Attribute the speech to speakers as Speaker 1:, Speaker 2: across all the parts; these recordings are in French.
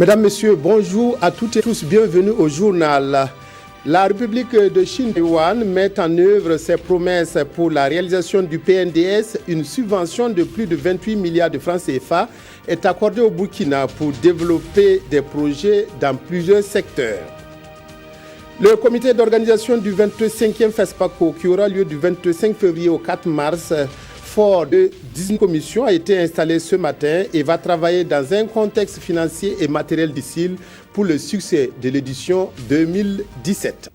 Speaker 1: Mesdames, Messieurs, bonjour à toutes et tous, bienvenue au journal. La République de Chine Taïwan met en œuvre ses promesses pour la réalisation du PNDS. Une subvention de plus de 28 milliards de francs CFA est accordée au Burkina pour développer des projets dans plusieurs secteurs. Le comité d'organisation du 25e FESPACO, qui aura lieu du 25 février au 4 mars, fort de 19 commissions, a été installé ce matin et va travailler dans un contexte financier et matériel difficile pour le succès de l'édition 2017.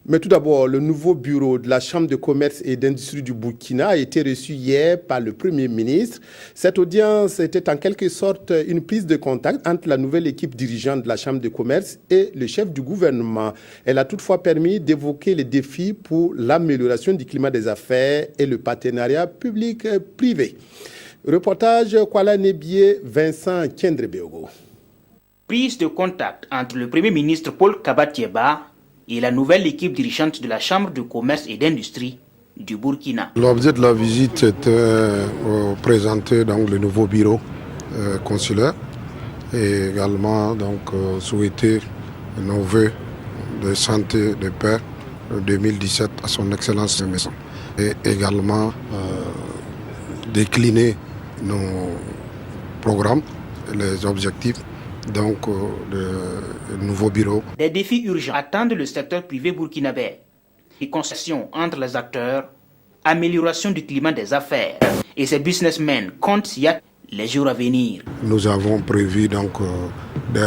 Speaker 1: Mais tout d'abord, le nouveau bureau de la Chambre de commerce et d'industrie du Burkina a été reçu hier par le Premier ministre. Cette audience était en quelque sorte une prise de contact entre la nouvelle équipe dirigeante de la Chambre de commerce et le chef du gouvernement. Elle a toutefois permis d'évoquer les défis pour l'amélioration du climat des affaires et le partenariat public-privé. Reportage Kuala Nebié, Vincent Kendrebeogo.
Speaker 2: Prise de contact entre le Premier ministre Paul Kabatieba et la nouvelle équipe dirigeante de la Chambre de commerce et d'industrie du Burkina.
Speaker 3: L'objet de la visite était présenter donc, le nouveau bureau consulaire et également souhaiter nos vœux de santé de paix 2017 à son Excellence de Maison et également décliner nos programmes, les objectifs le nouveau bureau.
Speaker 2: Des défis urgents attendent le secteur privé burkinabé. Les concessions entre les acteurs, amélioration du climat des affaires et ces businessmen comptent y a les jours à venir.
Speaker 3: Nous avons prévu des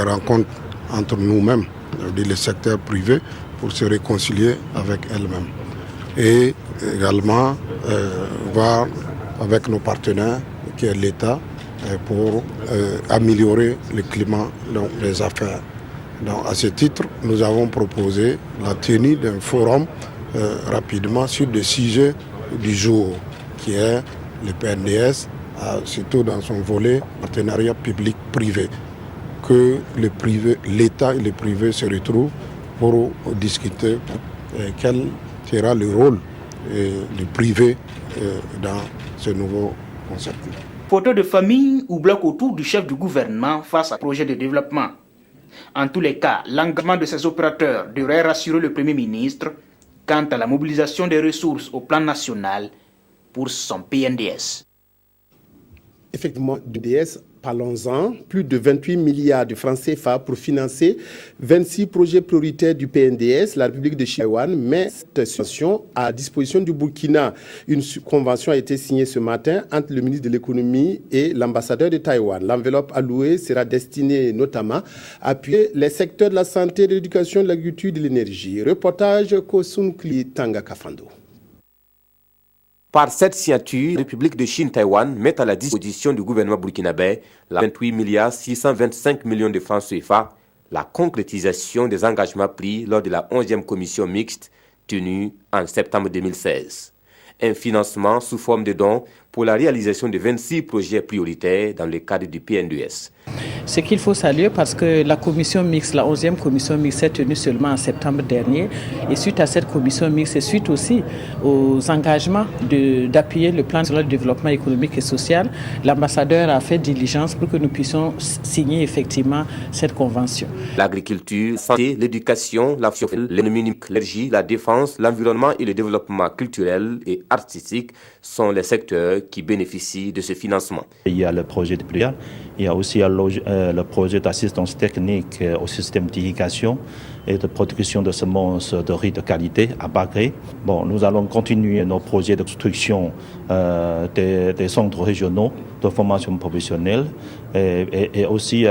Speaker 3: rencontres entre nous-mêmes, le secteur privé, pour se réconcilier avec elles-mêmes. Et également voir avec nos partenaires, qui est l'État, pour améliorer le climat des affaires. Donc, à ce titre, nous avons proposé la tenue d'un forum rapidement sur le sujet du jour, qui est le PNDS, surtout dans son volet partenariat public-privé, que l'État et le privé se retrouvent pour discuter quel sera le rôle du privé dans ce nouveau concept.
Speaker 2: Photos de famille ou blocs autour du chef du gouvernement face à projet de développement. En tous les cas, l'engagement de ces opérateurs devrait rassurer le Premier ministre quant à la mobilisation des ressources au plan national pour son PNDS.
Speaker 1: Effectivement, du DS, parlons-en, plus de 28 milliards de francs CFA pour financer 26 projets prioritaires du PNDS. La République de Taïwan met cette subvention à disposition du Burkina. Une convention a été signée ce matin entre le ministre de l'économie et l'ambassadeur de Taïwan. L'enveloppe allouée sera destinée notamment à appuyer les secteurs de la santé, de l'éducation, de l'agriculture et de l'énergie. Reportage Kosun Kli Tanga Kafando.
Speaker 4: Par cette signature, la République de Chine-Taïwan met à la disposition du gouvernement burkinabé 28 milliards 625 millions de francs CFA, la concrétisation des engagements pris lors de la 11e commission mixte tenue en septembre 2016. Un financement sous forme de dons pour la réalisation de 26 projets prioritaires dans le cadre du PNDS.
Speaker 5: Ce qu'il faut saluer parce que la commission mixte, la 11e commission mixte s'est tenue seulement en septembre dernier et suite à cette commission mixte et suite aussi aux engagements d'appuyer le plan de développement économique et social, l'ambassadeur a fait diligence pour que nous puissions signer effectivement cette convention.
Speaker 4: L'agriculture, la santé, l'éducation, l'économie, l'énergie, la défense, l'environnement et le développement culturel et artistique sont les secteurs qui bénéficient de ce financement.
Speaker 6: Il y a le projet de prière, il y a aussi le projet d'assistance technique au système d'irrigation et de production de semences de riz de qualité à bas gré. Nous allons continuer nos projets de construction des centres régionaux de formation professionnelle et aussi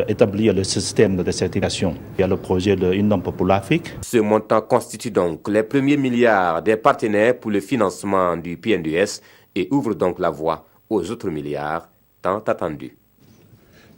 Speaker 6: d'établir le système de certification. Il y a le projet de Une norme pour l'Afrique.
Speaker 4: Ce montant constitue donc les premiers milliards des partenaires pour le financement du PNDS et ouvre donc la voie aux autres milliards tant attendus.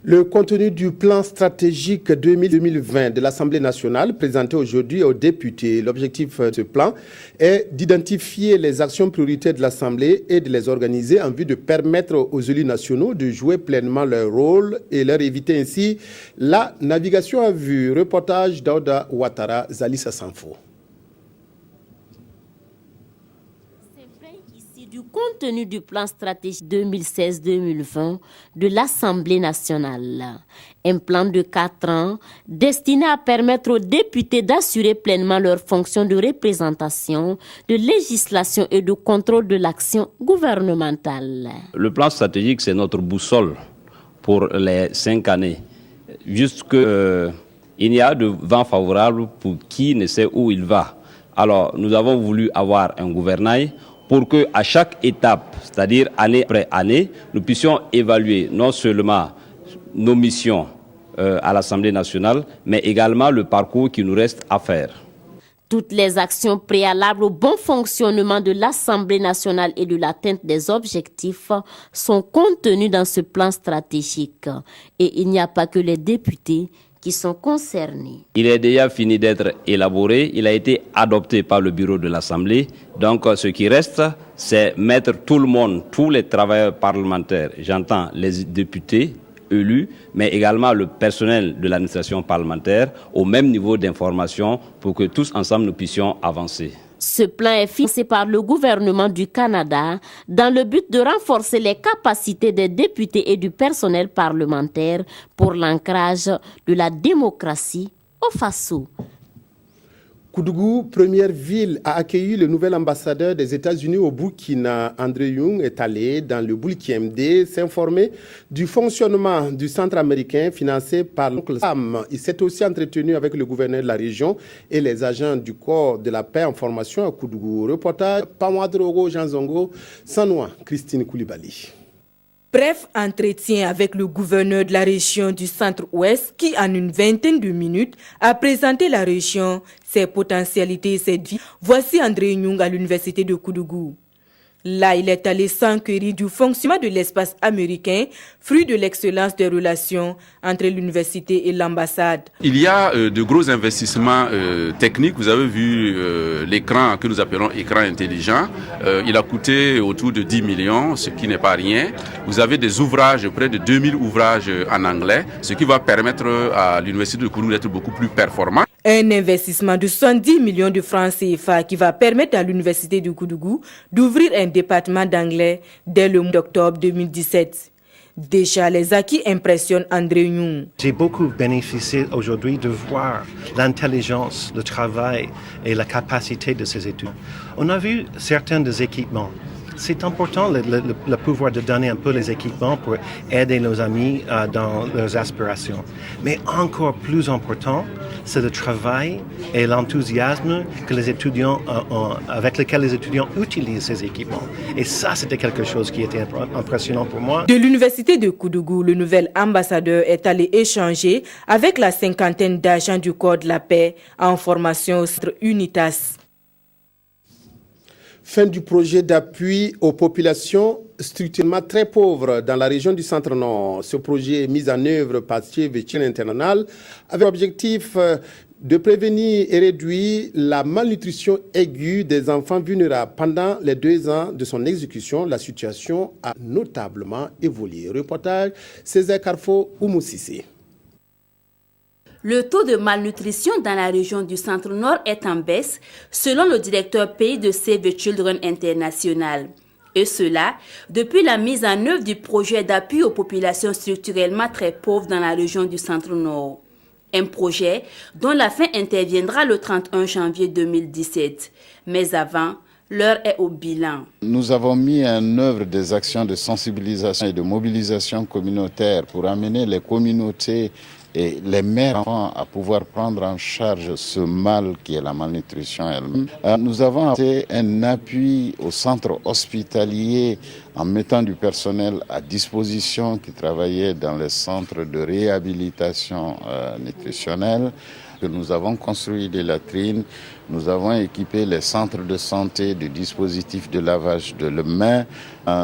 Speaker 1: Le contenu du plan stratégique 2020 de l'Assemblée nationale présenté aujourd'hui aux députés. L'objectif de ce plan est d'identifier les actions prioritaires de l'Assemblée et de les organiser en vue de permettre aux élus nationaux de jouer pleinement leur rôle et leur éviter ainsi la navigation à vue. Reportage d'Aouda Ouattara, Zalissa Sanfo.
Speaker 7: contenu du plan stratégique 2016-2020 de l'Assemblée nationale. Un plan de 4 ans destiné à permettre aux députés d'assurer pleinement leurs fonctions de représentation, de législation et de contrôle de l'action gouvernementale.
Speaker 8: Le plan stratégique, c'est notre boussole pour les 5 années. Il y a de vent favorable pour qui ne sait où il va. Alors, nous avons voulu avoir un gouvernail pour qu'à chaque étape, c'est-à-dire année après année, nous puissions évaluer non seulement nos missions à l'Assemblée nationale, mais également le parcours qui nous reste à faire.
Speaker 7: Toutes les actions préalables au bon fonctionnement de l'Assemblée nationale et de l'atteinte des objectifs sont contenues dans ce plan stratégique. Et il n'y a pas que les députés qui sont concernés.
Speaker 8: Il est déjà fini d'être élaboré, il a été adopté par le bureau de l'Assemblée. Donc ce qui reste, c'est mettre tout le monde, tous les travailleurs parlementaires, j'entends les députés élus, mais également le personnel de l'administration parlementaire au même niveau d'information pour que tous ensemble nous puissions avancer.
Speaker 7: Ce plan est financé par le gouvernement du Canada dans le but de renforcer les capacités des députés et du personnel parlementaire pour l'ancrage de la démocratie au Faso.
Speaker 1: Koudougou, première ville à accueillir le nouvel ambassadeur des États-Unis au Burkina, André Young, est allé dans le Bulki-MD s'informer du fonctionnement du centre américain financé par l'oncle Sam. Il s'est aussi entretenu avec le gouverneur de la région et les agents du corps de la paix en formation à Koudougou. Reportage Pamadrogo Jean Zongo, Sanoa, Christine Koulibaly.
Speaker 9: Bref entretien avec le gouverneur de la région du centre-ouest qui, en une vingtaine de minutes, a présenté la région, ses potentialités et ses vies. Voici André Young à l'université de Koudougou. Là, il est allé s'enquérir du fonctionnement de l'espace américain, fruit de l'excellence des relations entre l'université et l'ambassade.
Speaker 10: Il y a de gros investissements techniques. Vous avez vu l'écran que nous appelons écran intelligent. Il a coûté autour de 10 millions, ce qui n'est pas rien. Vous avez des ouvrages, près de 2000 ouvrages en anglais, ce qui va permettre à l'université de Koudougou d'être beaucoup plus performant.
Speaker 9: Un investissement de 70 millions de francs CFA qui va permettre à l'université de Koudougou d'ouvrir un département d'anglais dès le mois d'octobre 2017. Déjà, les acquis impressionnent André Young.
Speaker 11: J'ai beaucoup bénéficié aujourd'hui de voir l'intelligence, le travail et la capacité de ces études. On a vu certains des équipements. C'est important le pouvoir de donner un peu les équipements pour aider nos amis dans leurs aspirations. Mais encore plus important, c'est le travail et l'enthousiasme que les étudiants avec lequel les étudiants utilisent ces équipements. Et ça, c'était quelque chose qui était impressionnant pour moi.
Speaker 9: De l'université de Koudougou, le nouvel ambassadeur est allé échanger avec la cinquantaine d'agents du corps de la paix en formation au centre UNITAS.
Speaker 1: Fin du projet d'appui aux populations structurellement très pauvres dans la région du Centre-Nord. Ce projet est mis en œuvre par Save Children International avec l'objectif de prévenir et réduire la malnutrition aiguë des enfants vulnérables. Pendant les 2 ans de son exécution, la situation a notablement évolué. Reportage César Carfo Oumoussissé.
Speaker 12: Le taux de malnutrition dans la région du Centre-Nord est en baisse, selon le directeur pays de Save Children International. Et cela depuis la mise en œuvre du projet d'appui aux populations structurellement très pauvres dans la région du Centre-Nord. Un projet dont la fin interviendra le 31 janvier 2017. Mais avant, l'heure est au bilan.
Speaker 13: Nous avons mis en œuvre des actions de sensibilisation et de mobilisation communautaire pour amener les communautés et les mères enfants à pouvoir prendre en charge ce mal qui est la malnutrition elle-même. Nous avons fait un appui au centre hospitalier en mettant du personnel à disposition qui travaillait dans les centres de réhabilitation nutritionnelle. Nous avons construit des latrines, nous avons équipé les centres de santé de dispositifs de lavage de mains.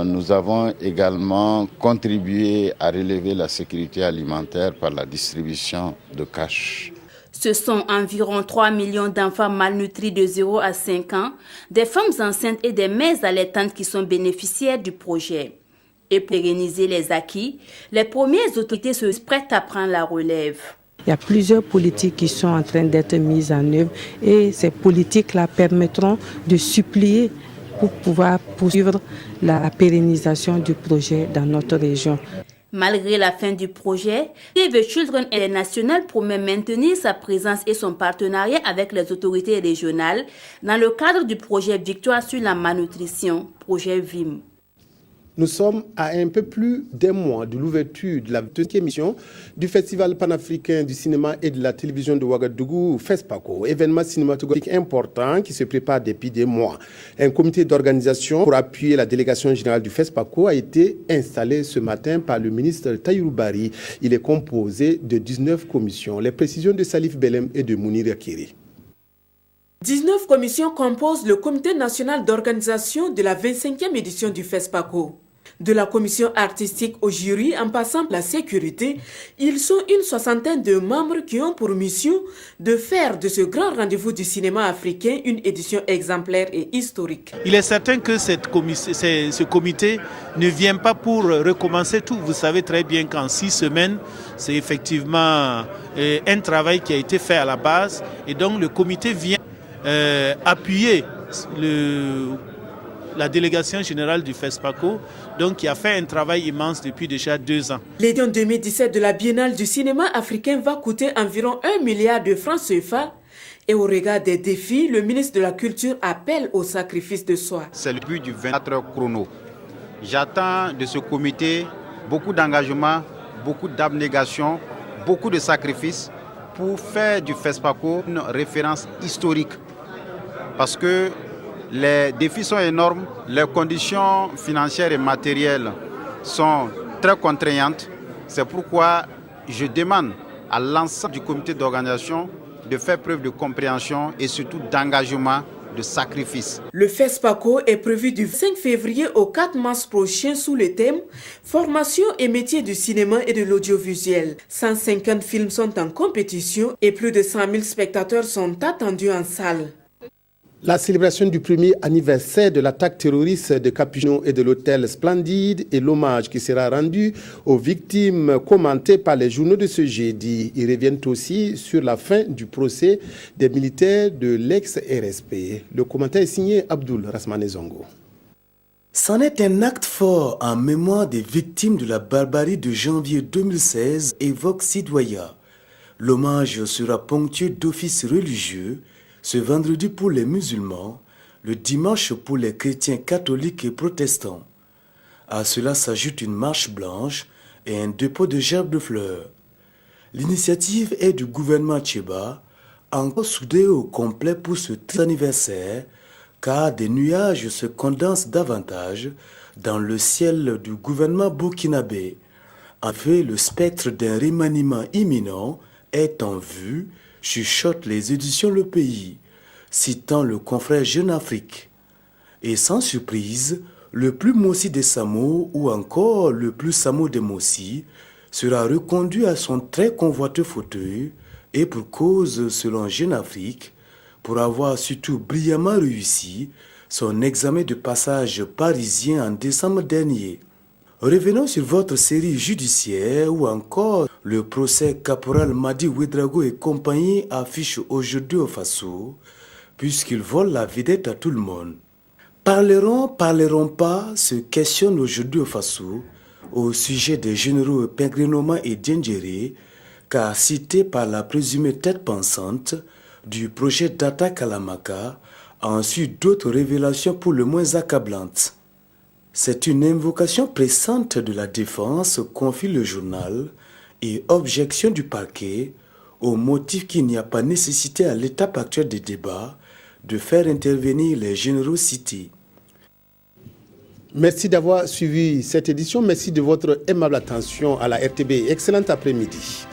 Speaker 13: Nous avons également contribué à relever la sécurité alimentaire par la distribution de cash.
Speaker 12: Ce sont environ 3 millions d'enfants malnutris de 0 à 5 ans, des femmes enceintes et des mères allaitantes qui sont bénéficiaires du projet. Et pour pérenniser les acquis, les premières autorités se prêtent à prendre la relève.
Speaker 14: Il y a plusieurs politiques qui sont en train d'être mises en œuvre et ces politiques-là permettront de supplier pour pouvoir poursuivre la pérennisation du projet dans notre région.
Speaker 12: Malgré la fin du projet, Save Children International promet maintenir sa présence et son partenariat avec les autorités régionales dans le cadre du projet Victoire sur la malnutrition, projet VIM.
Speaker 1: Nous sommes à un peu plus d'un mois de l'ouverture de la deuxième émission du Festival panafricain du cinéma et de la télévision de Ouagadougou, FESPACO, événement cinématographique important qui se prépare depuis des mois. Un comité d'organisation pour appuyer la délégation générale du FESPACO a été installé ce matin par le ministre Tahirou Barry. Il est composé de 19 commissions. Les précisions de Salif Belem et de Mounir Akiri.
Speaker 9: 19 commissions composent le comité national d'organisation de la 25e édition du FESPACO. De la commission artistique au jury en passant par la sécurité, ils sont une soixantaine de membres qui ont pour mission de faire de ce grand rendez-vous du cinéma africain une édition exemplaire et historique.
Speaker 15: Il est certain que ce comité ne vient pas pour recommencer tout. Vous savez très bien qu'en 6 semaines, c'est effectivement un travail qui a été fait à la base. Et donc le comité vient appuyer la délégation générale du FESPACO, donc qui a fait un travail immense depuis déjà 2 ans.
Speaker 9: L'édition 2017 de la Biennale du cinéma africain va coûter environ 1 milliard de francs CFA. Et au regard des défis, le ministre de la Culture appelle au sacrifice de soi.
Speaker 16: C'est le but du 24 heures chrono. J'attends de ce comité beaucoup d'engagement, beaucoup d'abnégation, beaucoup de sacrifices pour faire du FESPACO une référence historique. Parce que les défis sont énormes, les conditions financières et matérielles sont très contraignantes. C'est pourquoi je demande à l'ensemble du comité d'organisation de faire preuve de compréhension et surtout d'engagement, de sacrifice.
Speaker 9: Le FESPACO est prévu du 5 février au 4 mars prochain sous le thème « Formation et métiers du cinéma et de l'audiovisuel ». 150 films sont en compétition et plus de 100 000 spectateurs sont attendus en salle.
Speaker 1: La célébration du premier anniversaire de l'attaque terroriste de Capuchon et de l'hôtel Splendide et l'hommage qui sera rendu aux victimes commenté par les journaux de ce jeudi. Ils reviennent aussi sur la fin du procès des militaires de l'ex-RSP. Le commentaire est signé Abdoul Rasmane Zongo.
Speaker 17: C'en est un acte fort en mémoire des victimes de la barbarie de janvier 2016, évoque Sidouaya. L'hommage sera ponctué d'offices religieux ce vendredi pour les musulmans, le dimanche pour les chrétiens catholiques et protestants. À cela s'ajoute une marche blanche et un dépôt de gerbes de fleurs. L'initiative est du gouvernement Tchéba, encore soudé au complet pour ce anniversaire, car des nuages se condensent davantage dans le ciel du gouvernement burkinabé. En fait, le spectre d'un remaniement imminent est en vue, chuchotent les éditions Le Pays, citant le confrère Jeune Afrique. Et sans surprise, le plus Mossi des Samo ou encore le plus Samo des Mossi sera reconduit à son très convoiteux fauteuil et pour cause, selon Jeune Afrique, pour avoir surtout brillamment réussi son examen de passage parisien en décembre dernier. Revenons sur votre série judiciaire ou encore le procès Caporal Madi Ouedraogo et compagnie affiche aujourd'hui au Faso, puisqu'ils volent la vedette à tout le monde. Parleront pas, se questionne aujourd'hui au Faso au sujet des généraux Pingrenoma et Diendéré, car cités par la présumée tête pensante du projet d'attaque à la Maka, a ensuite d'autres révélations pour le moins accablantes. C'est une invocation pressante de la défense, confie le journal, et objection du parquet, au motif qu'il n'y a pas nécessité à l'étape actuelle des débats de faire intervenir les généraux cités.
Speaker 1: Merci d'avoir suivi cette édition. Merci de votre aimable attention à la RTB. Excellent après-midi.